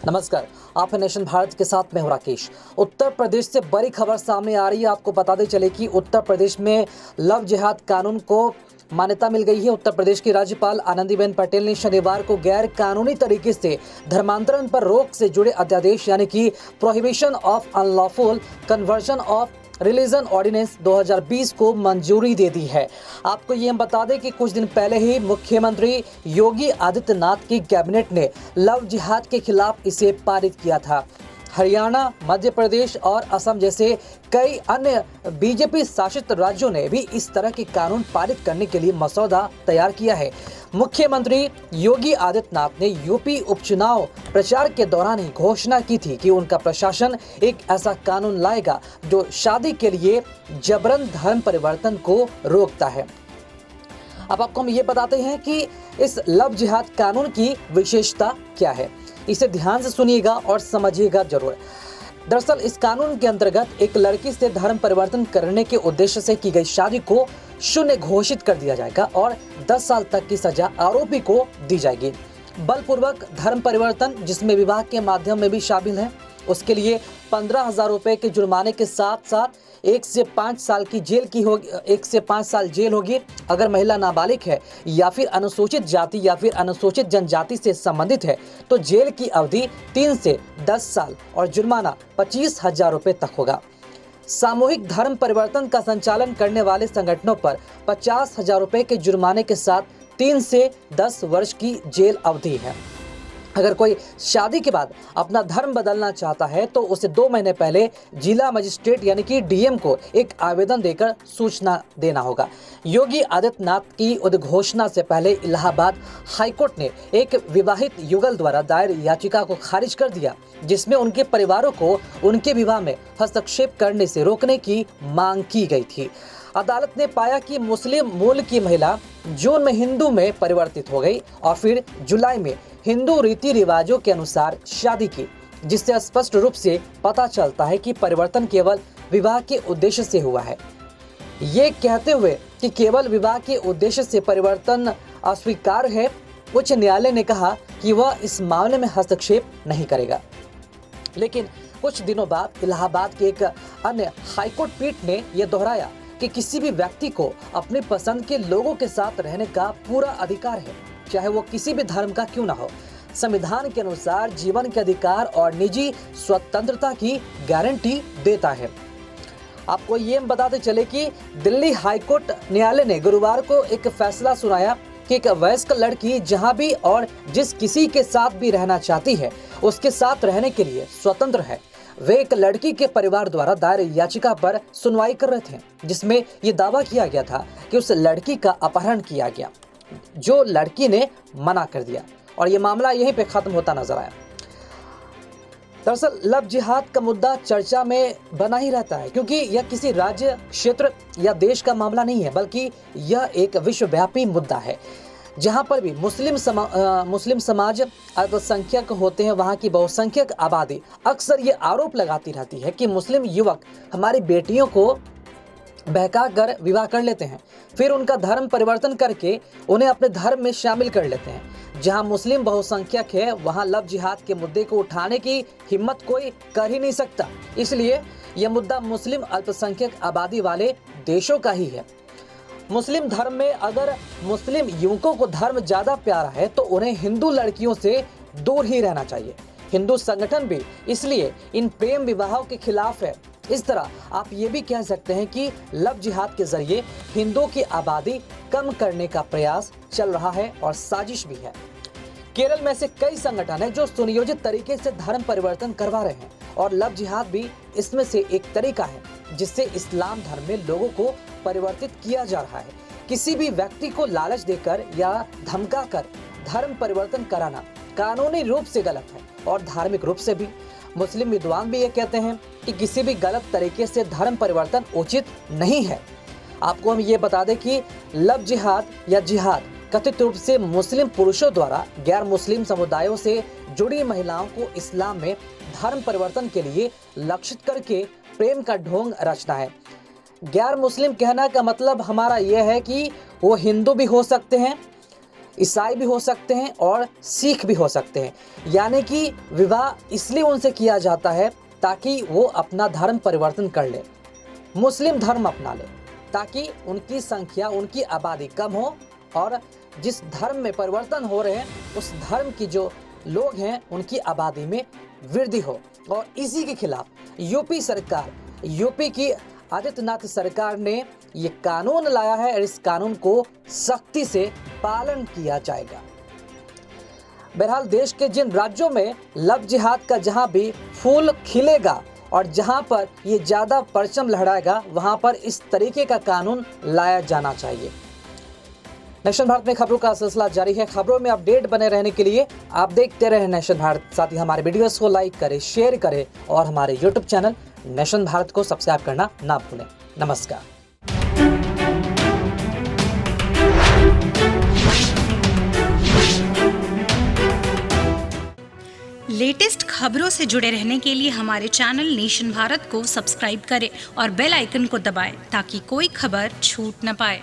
नमस्कार, आप हैं नेशन भारत के साथ। मैं हूं राकेश। उत्तर प्रदेश से बड़ी खबर सामने आ रही है। आपको बताते चले कि उत्तर प्रदेश में लव जिहाद कानून को मान्यता मिल गई है। उत्तर प्रदेश की राज्यपाल आनंदीबेन पटेल ने शनिवार को गैर कानूनी तरीके से धर्मांतरण पर रोक से जुड़े अध्यादेश यानी कि prohibition of unlawful conversion of religion ordinance 2020 को मंजूरी दे दी है। आपको ये हम बता दें कि कुछ दिन पहले ही मुख्यमंत्री योगी आदित्यनाथ की कैबिनेट ने लव जिहाद के खिलाफ इसे पारित किया था। हरियाणा, मध्य प्रदेश और असम जैसे कई अन्य बीजेपी शासित राज्यों ने भी इस तरह के कानून पारित करने के लिए मसौदा तैयार किया है। मुख्यमंत्री योगी आदित्यनाथ ने यूपी उपचुनाव प्रचार के दौरान ही घोषणा की थी कि उनका प्रशासन एक ऐसा कानून लाएगा जो शादी के लिए जबरन धर्म परिवर्तन को रोकता है। अब आपको हम ये बताते हैं कि इस लव जिहाद कानून की विशेषता क्या है। इसे ध्यान से सुनिएगा और समझिएगा जरूर। दरअसल इस कानून के अंतर्गत एक लड़की से धर्म परिवर्तन करने के उद्देश्य से की गई शादी को शून्य घोषित कर दिया जाएगा और 10 साल तक की सजा आरोपी को दी जाएगी। बलपूर्वक धर्म परिवर्तन, जिसमें विवाह के माध्यम में भी शामिल है, उसके लिए 15,000 रुपए के जुर्माने के साथ साथ 1 से 5 साल की जेल की होगी। 1 से 5 साल जेल होगी। अगर महिला नाबालिग है या फिर अनुसूचित जाति या फिर अनुसूचित जनजाति से संबंधित है तो जेल की अवधि 3 से 10 साल और जुर्माना 25,000 रुपए तक होगा। सामूहिक धर्म परिवर्तन का संचालन करने वाले संगठनों पर 50,000 रुपए के जुर्माने के साथ 3 से 10 वर्ष की जेल अवधि है। अगर कोई शादी के बाद अपना धर्म बदलना चाहता है तो उसे 2 महीने पहले जिला मजिस्ट्रेट यानी कि डीएम को एक आवेदन देकर सूचना देना होगा। योगी आदित्यनाथ की उद्घोषणा से पहले इलाहाबाद हाईकोर्ट ने एक विवाहित युगल द्वारा दायर याचिका को खारिज कर दिया, जिसमें उनके परिवारों को उनके विवाह में हस्तक्षेप करने से रोकने की मांग की गई थी। अदालत ने पाया कि मुस्लिम मूल की महिला जून में हिंदू में परिवर्तित हो गई और फिर जुलाई में हिंदू रीति रिवाजों के अनुसार शादी की, जिससे स्पष्ट रूप से पता चलता है कि परिवर्तन केवल विवाह के उद्देश्य से हुआ है। ये कहते हुए कि केवल विवाह के उद्देश्य से परिवर्तन अस्वीकार है, उच्च न्यायालय ने कहा कि वह इस मामले में हस्तक्षेप नहीं करेगा। लेकिन कुछ दिनों बाद इलाहाबाद के एक अन्य हाईकोर्ट पीठ ने यह दोहराया कि किसी भी व्यक्ति को अपनी पसंद के लोगों के साथ रहने का पूरा अधिकार है, चाहे वो किसी भी धर्म का क्यों ना हो। संविधान के अनुसार जीवन के अधिकार और निजी स्वतंत्रता की गारंटी देता है। आपको ये बताते चले कि दिल्ली हाईकोर्ट न्यायालय ने गुरुवार को एक फैसला सुनाया कि एक वयस्क लड़की जहां भी और जिस किसी के साथ भी रहना चाहती है उसके साथ रहने के लिए स्वतंत्र है। वे एक लड़की के परिवार द्वारा दायर याचिका पर सुनवाई कर रहे थे, जिसमें यह दावा किया गया था कि उस लड़की का अपहरण किया गया, जो लड़की ने मना कर दिया और यह मामला यहीं पे खत्म होता नजर आया। दरअसल लव जिहाद का मुद्दा चर्चा में बना ही रहता है, क्योंकि यह किसी राज्य, क्षेत्र या देश का मामला नहीं है, बल्कि यह एक विश्वव्यापी मुद्दा है। जहां पर भी मुस्लिम समाज अल्पसंख्यक होते हैं, वहां की बहुसंख्यक आबादी अक्सर ये आरोप लगाती रहती है कि मुस्लिम युवक हमारी बेटियों को बहका कर विवाह कर लेते हैं, फिर उनका धर्म परिवर्तन करके उन्हें अपने धर्म में शामिल कर लेते हैं। जहां मुस्लिम बहुसंख्यक है वहां लव जिहाद के मुद्दे को उठाने की हिम्मत कोई कर ही नहीं सकता। इसलिए यह मुद्दा मुस्लिम अल्पसंख्यक आबादी वाले देशों का ही है। मुस्लिम धर्म में अगर मुस्लिम युवकों को धर्म ज्यादा प्यारा है तो उन्हें हिंदू लड़कियों से दूर ही रहना चाहिए। हिंदू संगठन भी इसलिए इन प्रेम विवाहों के खिलाफ है। इस तरह आप ये भी कह सकते हैं कि लव जिहाद के जरिए हिंदुओं की आबादी कम करने का प्रयास चल रहा है और साजिश भी है। केरल में से कई संगठन हैं जो सुनियोजित तरीके से धर्म परिवर्तन करवा रहे हैं और लव जिहाद भी इसमें से एक तरीका है जिससे इस्लाम धर्म में लोगों को परिवर्तित किया जा रहा है। किसी भी व्यक्ति को लालच देकर या धमकाकर धर्म परिवर्तन कराना कानूनी रूप से गलत है और धार्मिक रूप से भी। मुस्लिम विद्वान भी ये कहते हैं कि किसी भी गलत तरीके से धर्म परिवर्तन उचित नहीं है। आपको हम ये बता दें कि लव जिहाद या जिहाद कथित रूप से मुस्लिम पुरुषों द्वारा गैर मुस्लिम समुदायों से जुड़ी महिलाओं को इस्लाम में धर्म परिवर्तन के लिए लक्षित करके प्रेम का ढोंग रचना है। गैर मुस्लिम कहना का मतलब हमारा यह है कि वो हिंदू भी हो सकते हैं ईसाई भी हो सकते हैं और सिख भी हो सकते हैं। यानी कि विवाह इसलिए उनसे किया जाता है ताकि वो अपना धर्म परिवर्तन कर ले, मुस्लिम धर्म अपना ले, ताकि उनकी संख्या, उनकी आबादी कम हो और जिस धर्म में परिवर्तन हो रहे हैं उस धर्म की जो लोग हैं उनकी आबादी में वृद्धि हो। और इसी के खिलाफ यूपी सरकार, यूपी की आदित्यनाथ सरकार ने ये कानून लाया है और इस कानून को सख्ती से पालन किया जाएगा। बहरहाल देश के जिन राज्यों में लव जिहाद का जहां भी फूल खिलेगा और जहां पर ये ज़्यादा परचम लहराएगा वहां पर इस तरीके का कानून लाया जाना चाहिए। नेशन भारत में खबरों का सिलसिला जारी है। खबरों में अपडेट बने रहने के लिए आप देखते रहें नेशन भारत। साथ ही हमारे वीडियोस को लाइक करें, शेयर करें और हमारे यूट्यूब चैनल नेशन भारत को सब्सक्राइब करना ना भूलें। नमस्कार। लेटेस्ट खबरों से जुड़े रहने के लिए हमारे चैनल नेशन भारत को सब्सक्राइब करें और बेल आइकन को दबाएं ताकि कोई खबर छूट न पाए।